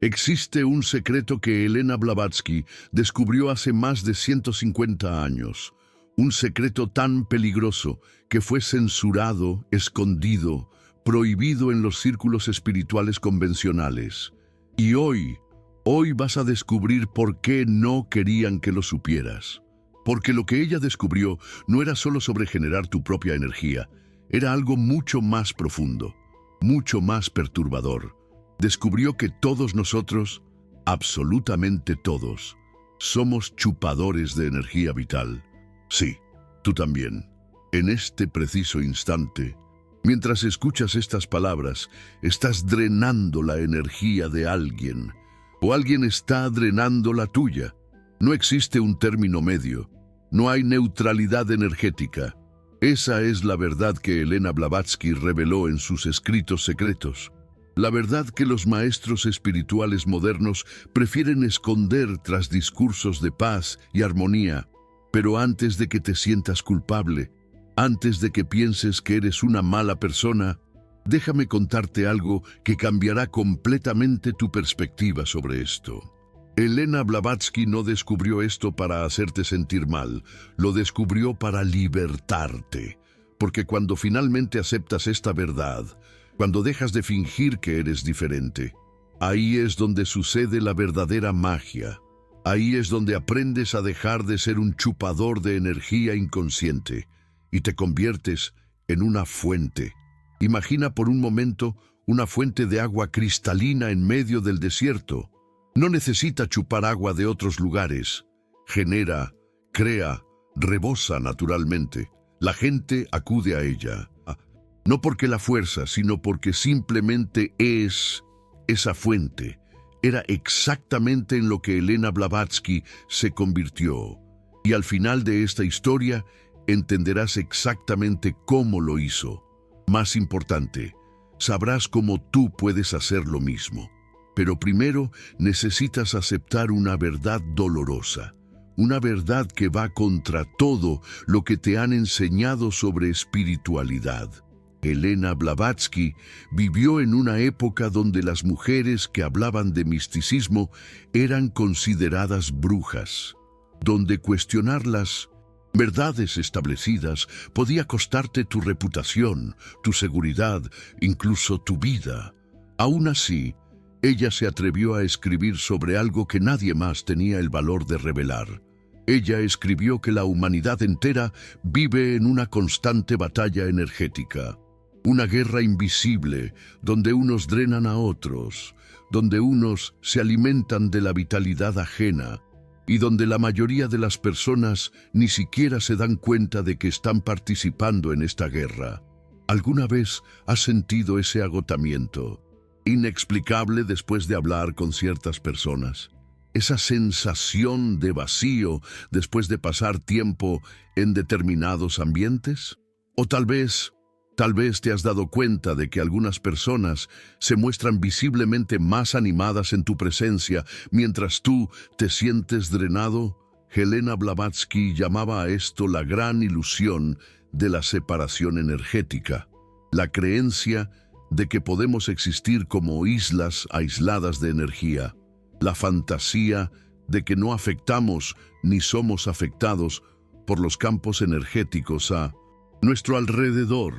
Existe un secreto que Elena Blavatsky descubrió hace más de 150 años. Un secreto tan peligroso que fue censurado, escondido, prohibido en los círculos espirituales convencionales. Y hoy vas a descubrir por qué no querían que lo supieras. Porque lo que ella descubrió no era solo sobre generar tu propia energía, era algo mucho más profundo, mucho más perturbador. Descubrió que todos nosotros, absolutamente todos, somos chupadores de energía vital. Sí, tú también. En este preciso instante, mientras escuchas estas palabras, estás drenando la energía de alguien, o alguien está drenando la tuya. No existe un término medio, no hay neutralidad energética. Esa es la verdad que Elena Blavatsky reveló en sus escritos secretos. La verdad que los maestros espirituales modernos prefieren esconder tras discursos de paz y armonía. Pero antes de que te sientas culpable, antes de que pienses que eres una mala persona, déjame contarte algo que cambiará completamente tu perspectiva sobre esto. Elena Blavatsky no descubrió esto para hacerte sentir mal, lo descubrió para libertarte. Porque cuando finalmente aceptas esta verdad, cuando dejas de fingir que eres diferente, ahí es donde sucede la verdadera magia. Ahí es donde aprendes a dejar de ser un chupador de energía inconsciente y te conviertes en una fuente. Imagina por un momento una fuente de agua cristalina en medio del desierto. No necesita chupar agua de otros lugares. Genera, crea, rebosa naturalmente. La gente acude a ella. No porque la fuerza, sino porque simplemente es esa fuente. Era exactamente en lo que Elena Blavatsky se convirtió. Y al final de esta historia, entenderás exactamente cómo lo hizo. Más importante, sabrás cómo tú puedes hacer lo mismo. Pero primero necesitas aceptar una verdad dolorosa. Una verdad que va contra todo lo que te han enseñado sobre espiritualidad. Elena Blavatsky vivió en una época donde las mujeres que hablaban de misticismo eran consideradas brujas, donde cuestionar las verdades establecidas podía costarte tu reputación, tu seguridad, incluso tu vida. Aún así, ella se atrevió a escribir sobre algo que nadie más tenía el valor de revelar. Ella escribió que la humanidad entera vive en una constante batalla energética. Una guerra invisible, donde unos drenan a otros, donde unos se alimentan de la vitalidad ajena, y donde la mayoría de las personas ni siquiera se dan cuenta de que están participando en esta guerra. ¿Alguna vez has sentido ese agotamiento inexplicable después de hablar con ciertas personas? Esa sensación de vacío después de pasar tiempo en determinados ambientes? O tal vez te has dado cuenta de que algunas personas se muestran visiblemente más animadas en tu presencia mientras tú te sientes drenado. Elena Blavatsky llamaba a esto la gran ilusión de la separación energética, la creencia de que podemos existir como islas aisladas de energía, la fantasía de que no afectamos ni somos afectados por los campos energéticos a nuestro alrededor.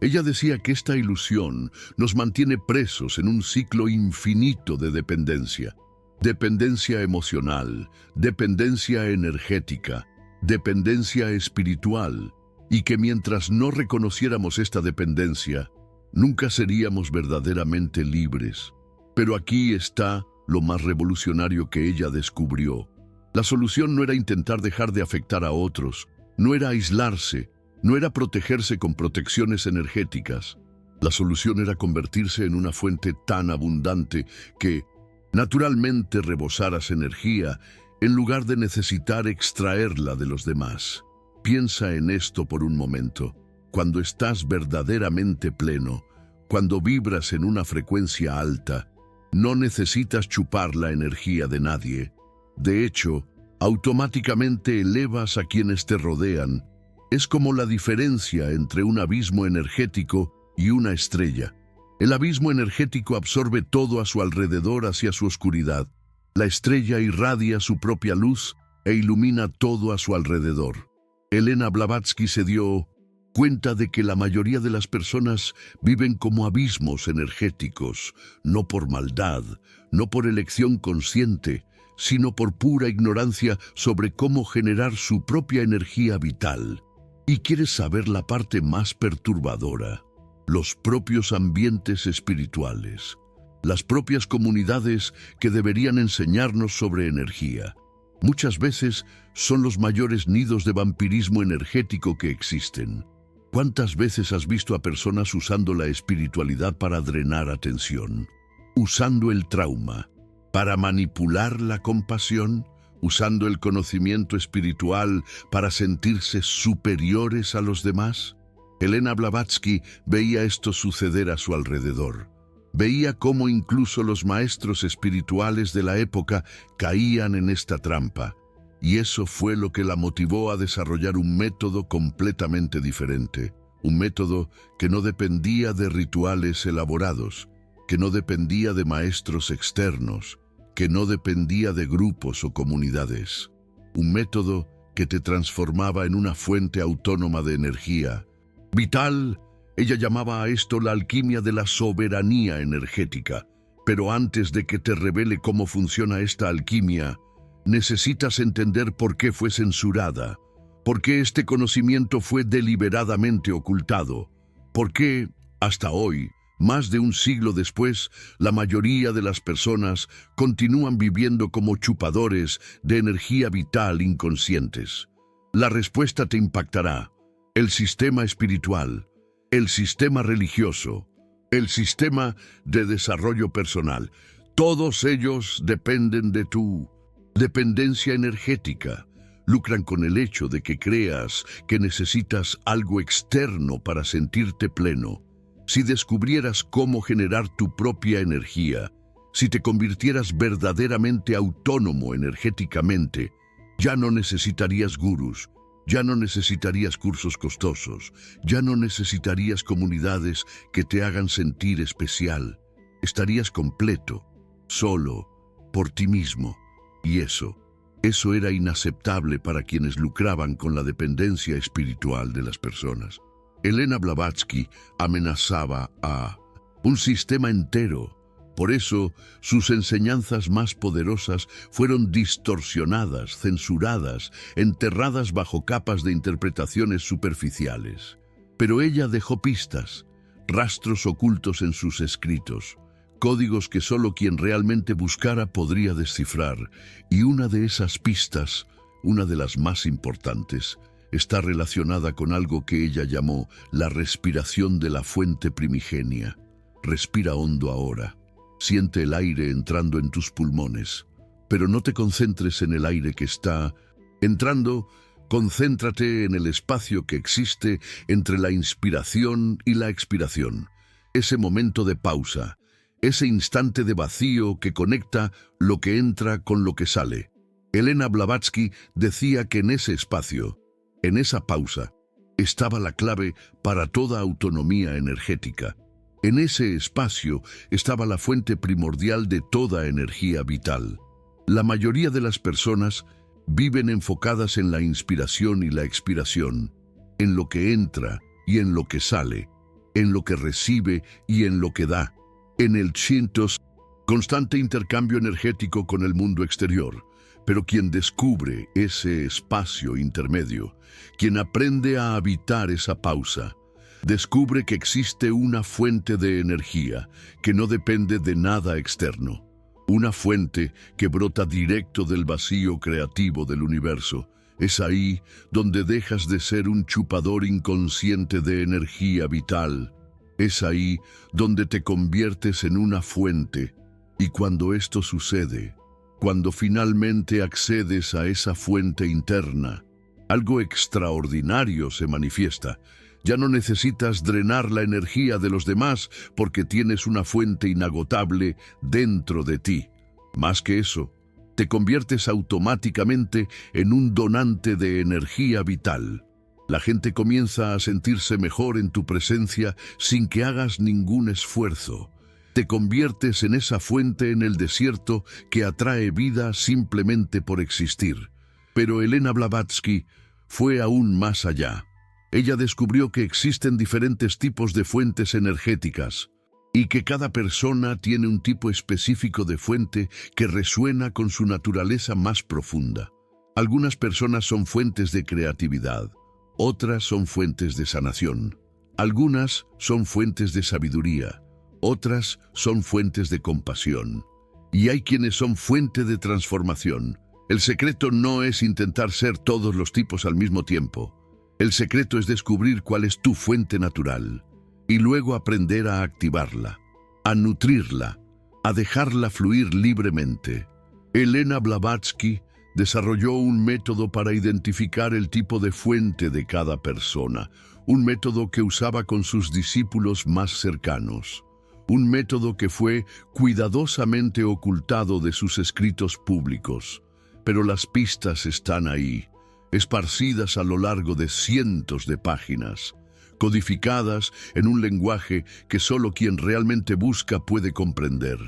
Ella decía que esta ilusión nos mantiene presos en un ciclo infinito de dependencia. Dependencia emocional, dependencia energética, dependencia espiritual, y que mientras no reconociéramos esta dependencia, nunca seríamos verdaderamente libres. Pero aquí está lo más revolucionario que ella descubrió. La solución no era intentar dejar de afectar a otros, no era aislarse, no era protegerse con protecciones energéticas. La solución era convertirse en una fuente tan abundante que naturalmente rebosaras energía en lugar de necesitar extraerla de los demás. Piensa en esto por un momento. Cuando estás verdaderamente pleno, cuando vibras en una frecuencia alta, no necesitas chupar la energía de nadie. De hecho, automáticamente elevas a quienes te rodean. Es como la diferencia entre un abismo energético y una estrella. El abismo energético absorbe todo a su alrededor hacia su oscuridad. La estrella irradia su propia luz e ilumina todo a su alrededor. Elena Blavatsky se dio cuenta de que la mayoría de las personas viven como abismos energéticos, no por maldad, no por elección consciente, sino por pura ignorancia sobre cómo generar su propia energía vital. ¿Y quieres saber la parte más perturbadora? Los propios ambientes espirituales, las propias comunidades que deberían enseñarnos sobre energía. Muchas veces son los mayores nidos de vampirismo energético que existen. ¿Cuántas veces has visto a personas usando la espiritualidad para drenar atención? Usando el trauma para manipular la compasión, usando el conocimiento espiritual para sentirse superiores a los demás. Elena Blavatsky veía esto suceder a su alrededor. Veía cómo incluso los maestros espirituales de la época caían en esta trampa, y eso fue lo que la motivó a desarrollar un método completamente diferente, un método que no dependía de rituales elaborados, que no dependía de maestros externos, que no dependía de grupos o comunidades, un método que te transformaba en una fuente autónoma de energía vital. Ella llamaba a esto la alquimia de la soberanía energética. Pero antes de que te revele cómo funciona esta alquimia, necesitas entender por qué fue censurada, por qué este conocimiento fue deliberadamente ocultado, por qué, hasta hoy, más de un siglo después, la mayoría de las personas continúan viviendo como chupadores de energía vital inconscientes. La respuesta te impactará. El sistema espiritual, el sistema religioso, el sistema de desarrollo personal, todos ellos dependen de tu dependencia energética. Lucran con el hecho de que creas que necesitas algo externo para sentirte pleno. Si descubrieras cómo generar tu propia energía, si te convirtieras verdaderamente autónomo energéticamente, ya no necesitarías gurús, ya no necesitarías cursos costosos, ya no necesitarías comunidades que te hagan sentir especial. Estarías completo, solo, por ti mismo. Y eso era inaceptable para quienes lucraban con la dependencia espiritual de las personas. Elena Blavatsky amenazaba a un sistema entero. Por eso, sus enseñanzas más poderosas fueron distorsionadas, censuradas, enterradas bajo capas de interpretaciones superficiales. Pero ella dejó pistas, rastros ocultos en sus escritos, códigos que solo quien realmente buscara podría descifrar. Y una de esas pistas, una de las más importantes, está relacionada con algo que ella llamó la respiración de la fuente primigenia. Respira hondo ahora. Siente el aire entrando en tus pulmones, pero no te concentres en el aire que está entrando, concéntrate en el espacio que existe entre la inspiración y la expiración, ese momento de pausa, ese instante de vacío que conecta lo que entra con lo que sale. Elena Blavatsky decía que en ese espacio, en esa pausa, estaba la clave para toda autonomía energética. En ese espacio estaba la fuente primordial de toda energía vital. La mayoría de las personas viven enfocadas en la inspiración y la expiración, en lo que entra y en lo que sale, en lo que recibe y en lo que da, en el constante intercambio energético con el mundo exterior. Pero quien descubre ese espacio intermedio, quien aprende a habitar esa pausa, descubre que existe una fuente de energía que no depende de nada externo, una fuente que brota directo del vacío creativo del universo. Es ahí donde dejas de ser un chupador inconsciente de energía vital. Es ahí donde te conviertes en una fuente. Y cuando esto sucede, cuando finalmente accedes a esa fuente interna, algo extraordinario se manifiesta. Ya no necesitas drenar la energía de los demás porque tienes una fuente inagotable dentro de ti. Más que eso, te conviertes automáticamente en un donante de energía vital. La gente comienza a sentirse mejor en tu presencia sin que hagas ningún esfuerzo. Te conviertes en esa fuente en el desierto que atrae vida simplemente por existir. Pero Elena Blavatsky fue aún más allá. Ella descubrió que existen diferentes tipos de fuentes energéticas y que cada persona tiene un tipo específico de fuente que resuena con su naturaleza más profunda. Algunas personas son fuentes de creatividad, otras son fuentes de sanación, algunas son fuentes de sabiduría, otras son fuentes de compasión. Y hay quienes son fuente de transformación. El secreto no es intentar ser todos los tipos al mismo tiempo. El secreto es descubrir cuál es tu fuente natural y luego aprender a activarla, a nutrirla, a dejarla fluir libremente. Elena Blavatsky desarrolló un método para identificar el tipo de fuente de cada persona, un método que usaba con sus discípulos más cercanos, un método que fue cuidadosamente ocultado de sus escritos públicos, pero las pistas están ahí, esparcidas a lo largo de cientos de páginas, codificadas en un lenguaje que solo quien realmente busca puede comprender.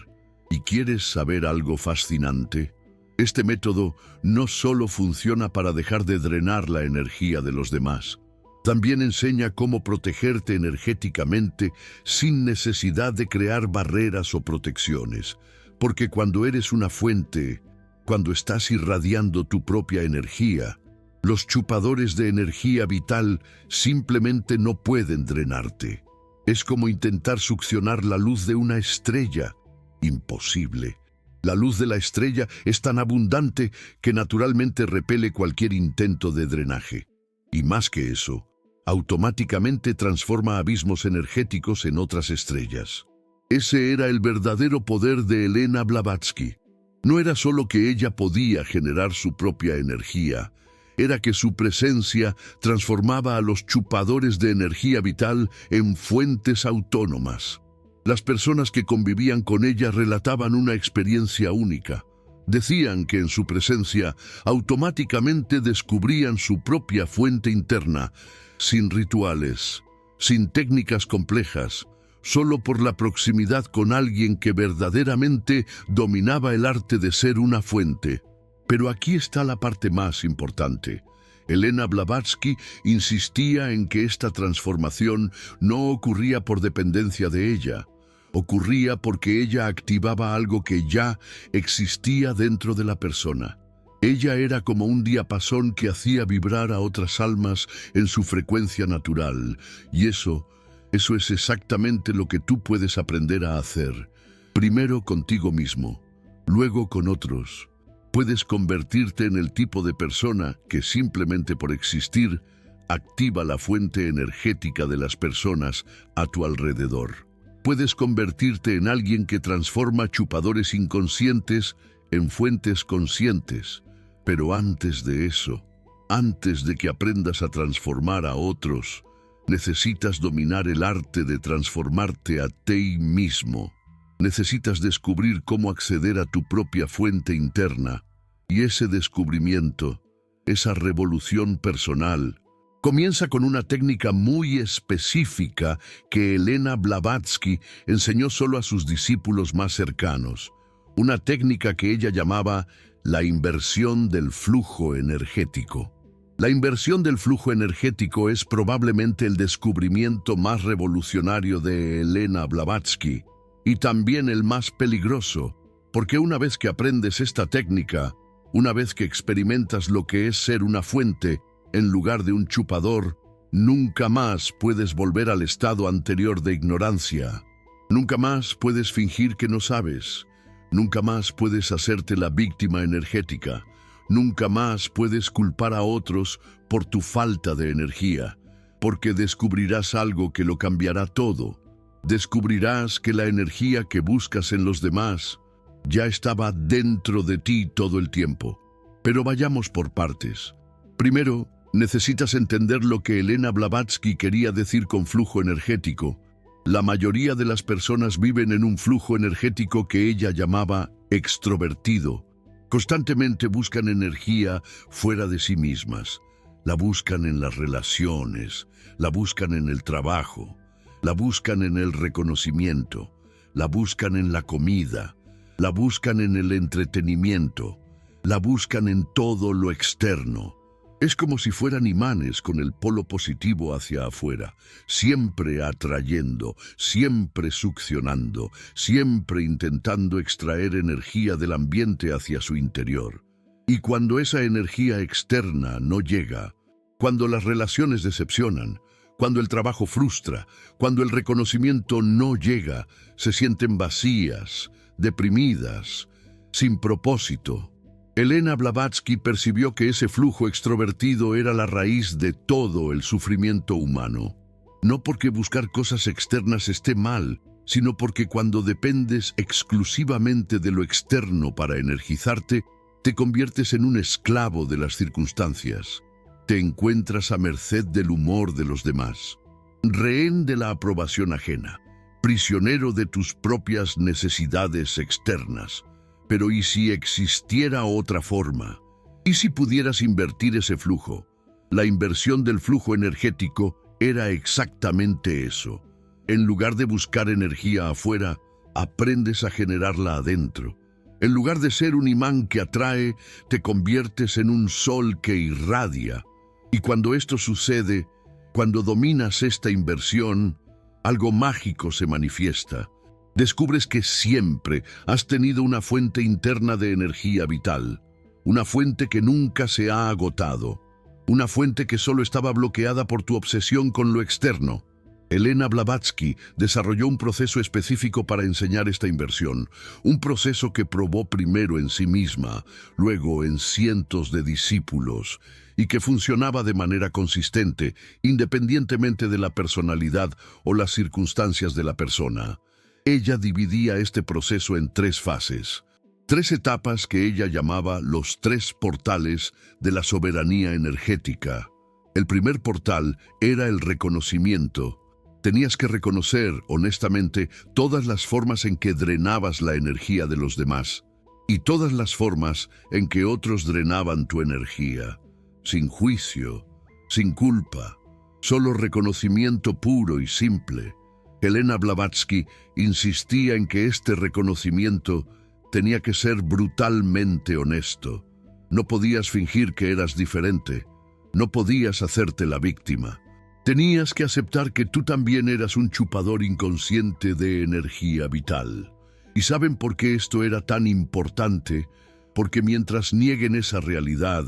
¿Y quieres saber algo fascinante? Este método no solo funciona para dejar de drenar la energía de los demás, también enseña cómo protegerte energéticamente sin necesidad de crear barreras o protecciones, porque cuando eres una fuente, cuando estás irradiando tu propia energía, los chupadores de energía vital simplemente no pueden drenarte. Es como intentar succionar la luz de una estrella. Imposible. La luz de la estrella es tan abundante que naturalmente repele cualquier intento de drenaje. Y más que eso, automáticamente transforma abismos energéticos en otras estrellas. Ese era el verdadero poder de Elena Blavatsky. No era solo que ella podía generar su propia energía, era que su presencia transformaba a los chupadores de energía vital en fuentes autónomas. Las personas que convivían con ella relataban una experiencia única. Decían que en su presencia automáticamente descubrían su propia fuente interna, sin rituales, sin técnicas complejas, solo por la proximidad con alguien que verdaderamente dominaba el arte de ser una fuente. Pero aquí está la parte más importante. Elena Blavatsky insistía en que esta transformación no ocurría por dependencia de ella. Ocurría porque ella activaba algo que ya existía dentro de la persona. Ella era como un diapasón que hacía vibrar a otras almas en su frecuencia natural. Y eso es exactamente lo que tú puedes aprender a hacer. Primero contigo mismo, luego con otros. Puedes convertirte en el tipo de persona que simplemente por existir activa la fuente energética de las personas a tu alrededor. Puedes convertirte en alguien que transforma chupadores inconscientes en fuentes conscientes. Pero antes de eso, antes de que aprendas a transformar a otros, necesitas dominar el arte de transformarte a ti mismo. Necesitas descubrir cómo acceder a tu propia fuente interna. Y ese descubrimiento, esa revolución personal, comienza con una técnica muy específica que Elena Blavatsky enseñó solo a sus discípulos más cercanos. Una técnica que ella llamaba la inversión del flujo energético. La inversión del flujo energético es probablemente el descubrimiento más revolucionario de Elena Blavatsky y también el más peligroso, porque una vez que aprendes esta técnica, una vez que experimentas lo que es ser una fuente en lugar de un chupador, nunca más puedes volver al estado anterior de ignorancia. Nunca más puedes fingir que no sabes. Nunca más puedes hacerte la víctima energética. Nunca más puedes culpar a otros por tu falta de energía, porque descubrirás algo que lo cambiará todo. Descubrirás que la energía que buscas en los demás ya estaba dentro de ti todo el tiempo. Pero vayamos por partes. Primero, necesitas entender lo que Elena Blavatsky quería decir con flujo energético. La mayoría de las personas viven en un flujo energético que ella llamaba extrovertido. Constantemente buscan energía fuera de sí mismas. La buscan en las relaciones, la buscan en el trabajo, la buscan en el reconocimiento, la buscan en la comida, la buscan en el entretenimiento, la buscan en todo lo externo. Es como si fueran imanes con el polo positivo hacia afuera, siempre atrayendo, siempre succionando, siempre intentando extraer energía del ambiente hacia su interior. Y cuando esa energía externa no llega, cuando las relaciones decepcionan, cuando el trabajo frustra, cuando el reconocimiento no llega, se sienten vacías, deprimidas, sin propósito. Elena Blavatsky percibió que ese flujo extrovertido era la raíz de todo el sufrimiento humano. No porque buscar cosas externas esté mal, sino porque cuando dependes exclusivamente de lo externo para energizarte, te conviertes en un esclavo de las circunstancias. Te encuentras a merced del humor de los demás, rehén de la aprobación ajena, prisionero de tus propias necesidades externas. Pero ¿y si existiera otra forma? ¿Y si pudieras invertir ese flujo? La inversión del flujo energético era exactamente eso. En lugar de buscar energía afuera, aprendes a generarla adentro. En lugar de ser un imán que atrae, te conviertes en un sol que irradia. Y cuando esto sucede, cuando dominas esta inversión, algo mágico se manifiesta. Descubres que siempre has tenido una fuente interna de energía vital, una fuente que nunca se ha agotado, una fuente que solo estaba bloqueada por tu obsesión con lo externo. Elena Blavatsky desarrolló un proceso específico para enseñar esta inversión, un proceso que probó primero en sí misma, luego en cientos de discípulos, y que funcionaba de manera consistente, independientemente de la personalidad o las circunstancias de la persona. Ella dividía este proceso en 3 fases, 3 etapas que ella llamaba los 3 portales de la soberanía energética. El primer portal era el reconocimiento. Tenías que reconocer, honestamente, todas las formas en que drenabas la energía de los demás y todas las formas en que otros drenaban tu energía, sin juicio, sin culpa, solo reconocimiento puro y simple. Elena Blavatsky insistía en que este reconocimiento tenía que ser brutalmente honesto. No podías fingir que eras diferente, no podías hacerte la víctima. Tenías que aceptar que tú también eras un chupador inconsciente de energía vital. ¿Y saben por qué esto era tan importante? Porque mientras nieguen esa realidad,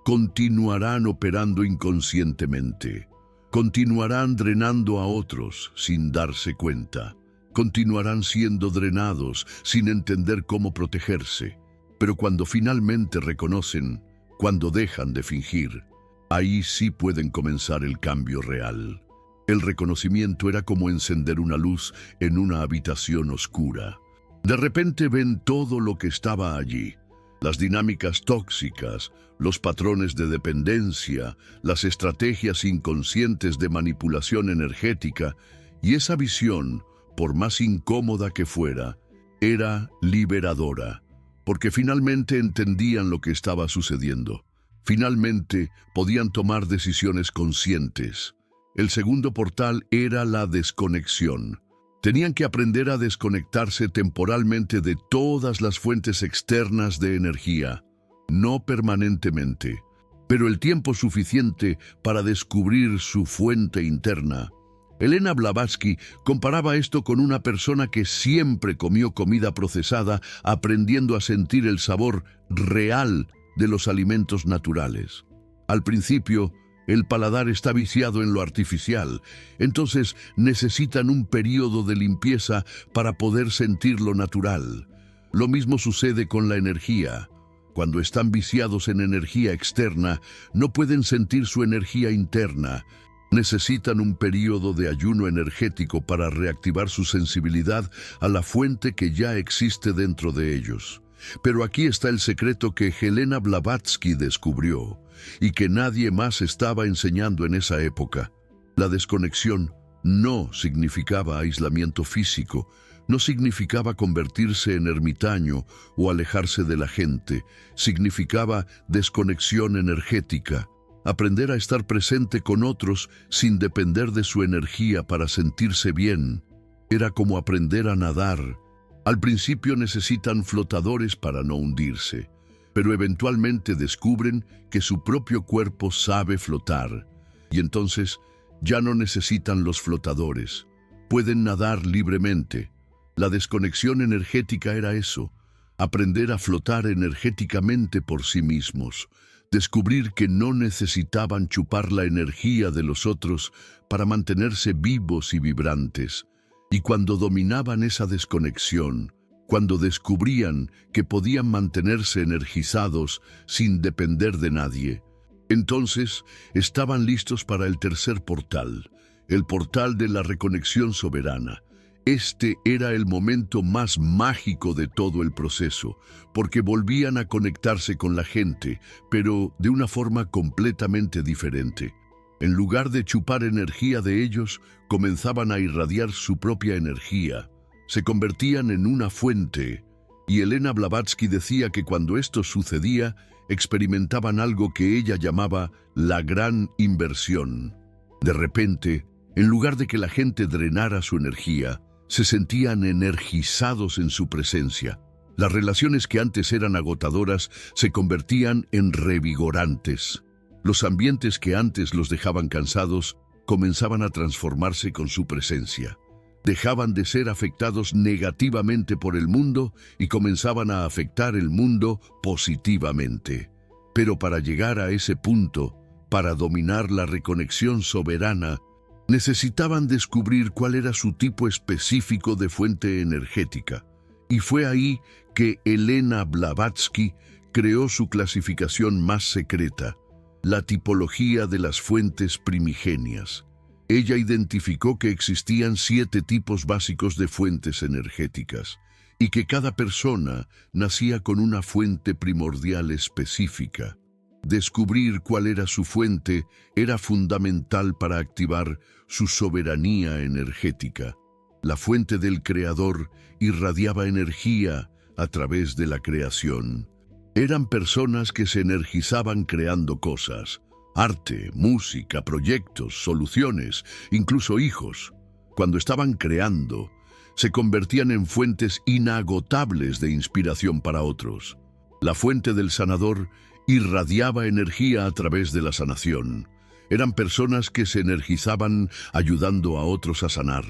continuarán operando inconscientemente. Continuarán drenando a otros sin darse cuenta. Continuarán siendo drenados sin entender cómo protegerse. Pero cuando finalmente reconocen, cuando dejan de fingir, ahí sí pueden comenzar el cambio real. El reconocimiento era como encender una luz en una habitación oscura. De repente ven todo lo que estaba allí. Las dinámicas tóxicas, los patrones de dependencia, las estrategias inconscientes de manipulación energética, y esa visión, por más incómoda que fuera, era liberadora, porque finalmente entendían lo que estaba sucediendo. Finalmente podían tomar decisiones conscientes. El segundo portal era la desconexión. Tenían que aprender a desconectarse temporalmente de todas las fuentes externas de energía, no permanentemente, pero el tiempo suficiente para descubrir su fuente interna. Elena Blavatsky comparaba esto con una persona que siempre comió comida procesada, aprendiendo a sentir el sabor real de los alimentos naturales. Al principio, el paladar está viciado en lo artificial, entonces necesitan un periodo de limpieza para poder sentir lo natural. Lo mismo sucede con la energía. Cuando están viciados en energía externa, no pueden sentir su energía interna. Necesitan un periodo de ayuno energético para reactivar su sensibilidad a la fuente que ya existe dentro de ellos. Pero aquí está el secreto que Elena Blavatsky descubrió y que nadie más estaba enseñando en esa época. La desconexión no significaba aislamiento físico, no significaba convertirse en ermitaño o alejarse de la gente, significaba desconexión energética. aprender a estar presente con otros sin depender de su energía para sentirse bien. Era como aprender a nadar. Al principio necesitan flotadores para no hundirse, pero eventualmente descubren que su propio cuerpo sabe flotar, y entonces ya no necesitan los flotadores. Pueden nadar libremente. La desconexión energética era eso, aprender a flotar energéticamente por sí mismos, descubrir que no necesitaban chupar la energía de los otros para mantenerse vivos y vibrantes. Y cuando dominaban esa desconexión, cuando descubrían que podían mantenerse energizados sin depender de nadie, entonces estaban listos para el tercer portal, el portal de la reconexión soberana. Este era el momento más mágico de todo el proceso, porque volvían a conectarse con la gente, pero de una forma completamente diferente. En lugar de chupar energía de ellos, comenzaban a irradiar su propia energía. Se convertían en una fuente, y Elena Blavatsky decía que cuando esto sucedía, experimentaban algo que ella llamaba la gran inversión. De repente, en lugar de que la gente drenara su energía, se sentían energizados en su presencia. Las relaciones que antes eran agotadoras se convertían en revigorantes. Los ambientes que antes los dejaban cansados comenzaban a transformarse con su presencia. Dejaban de ser afectados negativamente por el mundo y comenzaban a afectar el mundo positivamente. Pero para llegar a ese punto, para dominar la reconexión soberana, necesitaban descubrir cuál era su tipo específico de fuente energética. Y fue ahí que Elena Blavatsky creó su clasificación más secreta, la tipología de las fuentes primigenias. Ella identificó que existían 7 tipos básicos de fuentes energéticas y que cada persona nacía con una fuente primordial específica. Descubrir cuál era su fuente era fundamental para activar su soberanía energética. La fuente del Creador irradiaba energía a través de la creación. Eran personas que se energizaban creando cosas, arte, música, proyectos, soluciones, incluso hijos. Cuando estaban creando, se convertían en fuentes inagotables de inspiración para otros. La fuente del sanador irradiaba energía a través de la sanación. Eran personas que se energizaban ayudando a otros a sanar.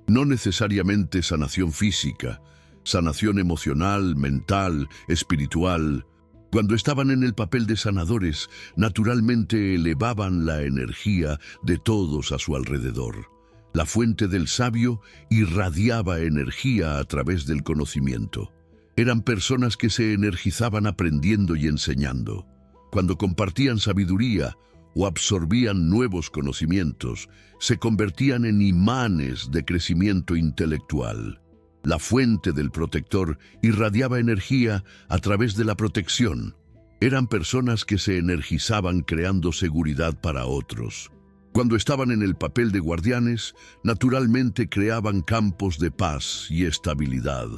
No necesariamente sanación física, sanación emocional, mental, espiritual. Cuando estaban en el papel de sanadores, naturalmente elevaban la energía de todos a su alrededor. La fuente del sabio irradiaba energía a través del conocimiento. Eran personas que se energizaban aprendiendo y enseñando. Cuando compartían sabiduría o absorbían nuevos conocimientos, se convertían en imanes de crecimiento intelectual. La fuente del protector irradiaba energía a través de la protección. Eran personas que se energizaban creando seguridad para otros. Cuando estaban en el papel de guardianes, naturalmente creaban campos de paz y estabilidad.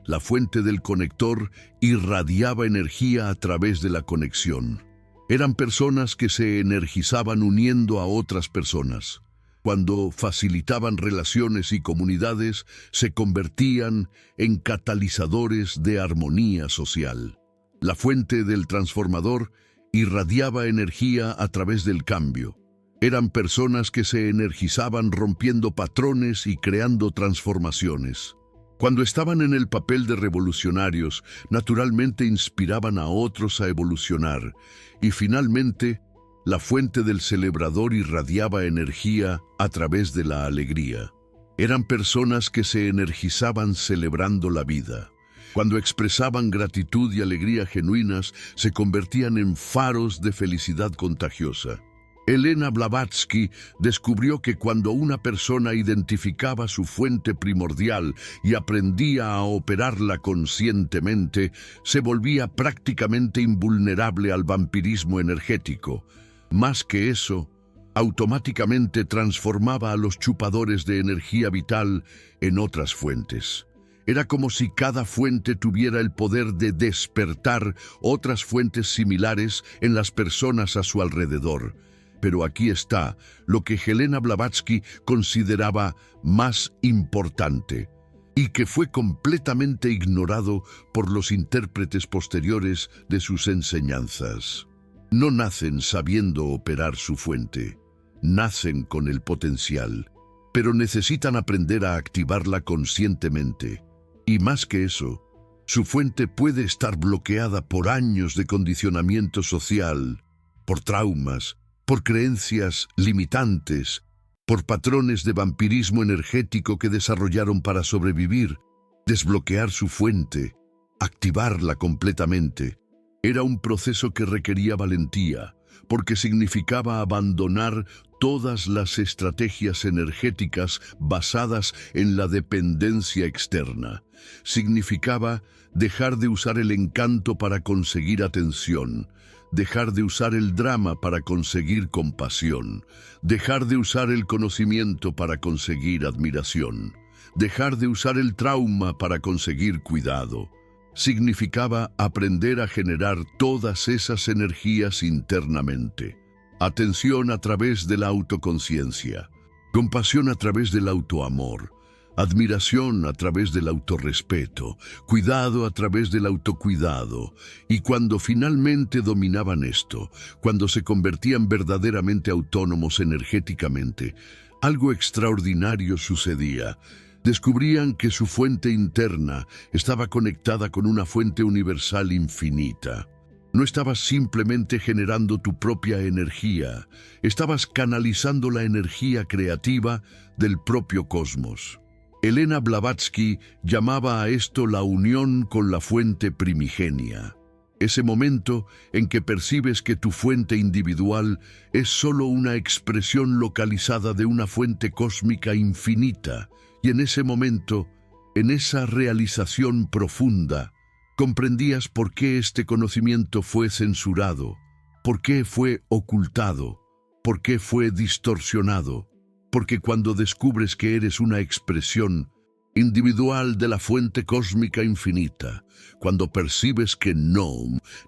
La fuente del conector irradiaba energía a través de la conexión. Eran personas que se energizaban uniendo a otras personas. Cuando facilitaban relaciones y comunidades, se convertían en catalizadores de armonía social. La fuente del transformador irradiaba energía a través del cambio. Eran personas que se energizaban rompiendo patrones y creando transformaciones. Cuando estaban en el papel de revolucionarios, naturalmente inspiraban a otros a evolucionar. Y finalmente, la fuente del celebrador irradiaba energía a través de la alegría. Eran personas que se energizaban celebrando la vida. Cuando expresaban gratitud y alegría genuinas, se convertían en faros de felicidad contagiosa. Elena Blavatsky descubrió que cuando una persona identificaba su fuente primordial y aprendía a operarla conscientemente, se volvía prácticamente invulnerable al vampirismo energético. Más que eso, automáticamente transformaba a los chupadores de energía vital en otras fuentes. Era como si cada fuente tuviera el poder de despertar otras fuentes similares en las personas a su alrededor. Pero aquí está lo que Helena Blavatsky consideraba más importante y que fue completamente ignorado por los intérpretes posteriores de sus enseñanzas. No nacen sabiendo operar su fuente, nacen con el potencial, pero necesitan aprender a activarla conscientemente. Y más que eso, su fuente puede estar bloqueada por años de condicionamiento social, por traumas, por creencias limitantes, por patrones de vampirismo energético que desarrollaron para sobrevivir. Desbloquear su fuente, activarla completamente, era un proceso que requería valentía, porque significaba abandonar todas las estrategias energéticas basadas en la dependencia externa. Significaba dejar de usar el encanto para conseguir atención, dejar de usar el drama para conseguir compasión, dejar de usar el conocimiento para conseguir admiración, dejar de usar el trauma para conseguir cuidado. Significaba aprender a generar todas esas energías internamente. Atención a través de la autoconciencia, compasión a través del autoamor, admiración a través del autorrespeto, cuidado a través del autocuidado. Y cuando finalmente dominaban esto, cuando se convertían verdaderamente autónomos energéticamente, algo extraordinario sucedía. Descubrían que su fuente interna estaba conectada con una fuente universal infinita. No estabas simplemente generando tu propia energía, estabas canalizando la energía creativa del propio cosmos. Helena Blavatsky llamaba a esto la unión con la fuente primigenia. Ese momento en que percibes que tu fuente individual es solo una expresión localizada de una fuente cósmica infinita. Y en ese momento, en esa realización profunda, comprendías por qué este conocimiento fue censurado, por qué fue ocultado, por qué fue distorsionado. Porque cuando descubres que eres una expresión individual de la fuente cósmica infinita, cuando percibes que no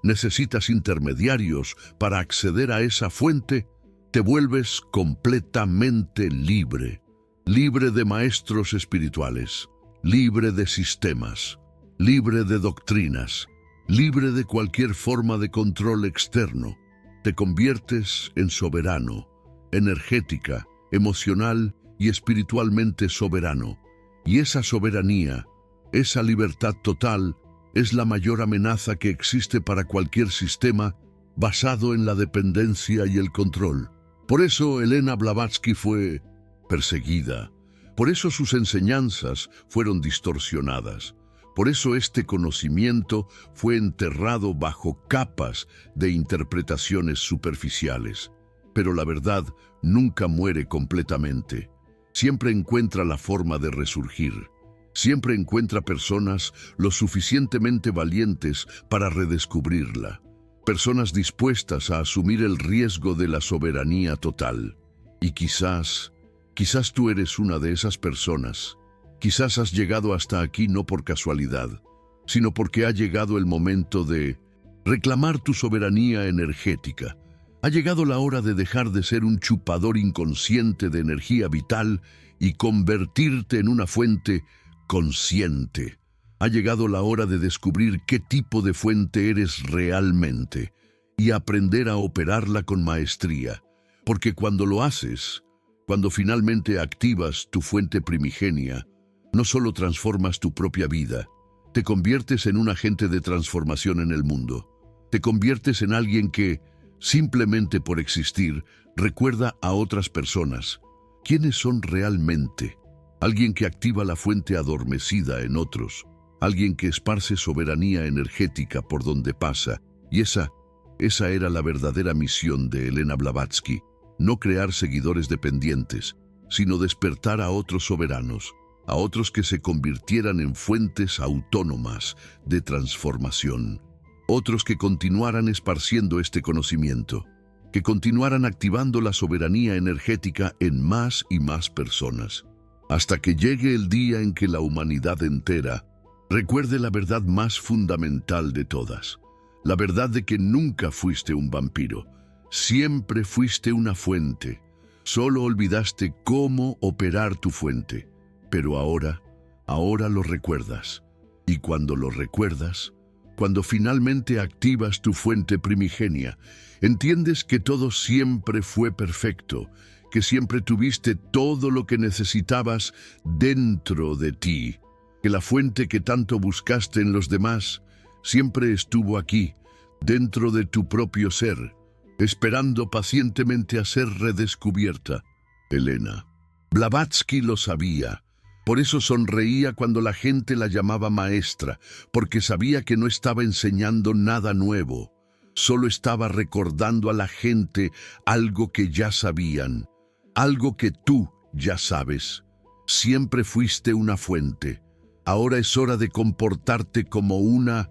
necesitas intermediarios para acceder a esa fuente, te vuelves completamente libre. Libre de maestros espirituales, libre de sistemas, libre de doctrinas, libre de cualquier forma de control externo. Te conviertes en soberano, energética, emocional y espiritualmente soberano. Y esa soberanía, esa libertad total, es la mayor amenaza que existe para cualquier sistema basado en la dependencia y el control. Por eso Helena Blavatsky fue perseguida. Por eso sus enseñanzas fueron distorsionadas. Por eso este conocimiento fue enterrado bajo capas de interpretaciones superficiales. Pero la verdad nunca muere completamente. Siempre encuentra la forma de resurgir. Siempre encuentra personas lo suficientemente valientes para redescubrirla. Personas dispuestas a asumir el riesgo de la soberanía total. Y quizás tú eres una de esas personas. Quizás has llegado hasta aquí no por casualidad, sino porque ha llegado el momento de reclamar tu soberanía energética. Ha llegado la hora de dejar de ser un chupador inconsciente de energía vital y convertirte en una fuente consciente. Ha llegado la hora de descubrir qué tipo de fuente eres realmente y aprender a operarla con maestría. Porque cuando lo haces, cuando finalmente activas tu fuente primigenia, no solo transformas tu propia vida, te conviertes en un agente de transformación en el mundo. Te conviertes en alguien que, simplemente por existir, recuerda a otras personas. ¿Quiénes son realmente? Alguien que activa la fuente adormecida en otros. Alguien que esparce soberanía energética por donde pasa. Y esa era la verdadera misión de Helena Blavatsky. No crear seguidores dependientes, sino despertar a otros soberanos, a otros que se convirtieran en fuentes autónomas de transformación. Otros que continuaran esparciendo este conocimiento, que continuaran activando la soberanía energética en más y más personas. hasta que llegue el día en que la humanidad entera recuerde la verdad más fundamental de todas, la verdad de que nunca fuiste un vampiro, siempre fuiste una fuente, solo olvidaste cómo operar tu fuente, pero ahora lo recuerdas, y cuando lo recuerdas, cuando finalmente activas tu fuente primigenia, entiendes que todo siempre fue perfecto, que siempre tuviste todo lo que necesitabas dentro de ti, que la fuente que tanto buscaste en los demás siempre estuvo aquí, dentro de tu propio ser, esperando pacientemente a ser redescubierta. Elena. Blavatsky lo sabía. Por eso sonreía cuando la gente la llamaba maestra, porque sabía que no estaba enseñando nada nuevo, solo estaba recordando a la gente algo que ya sabían, algo que tú ya sabes. Siempre fuiste una fuente. Ahora es hora de comportarte como una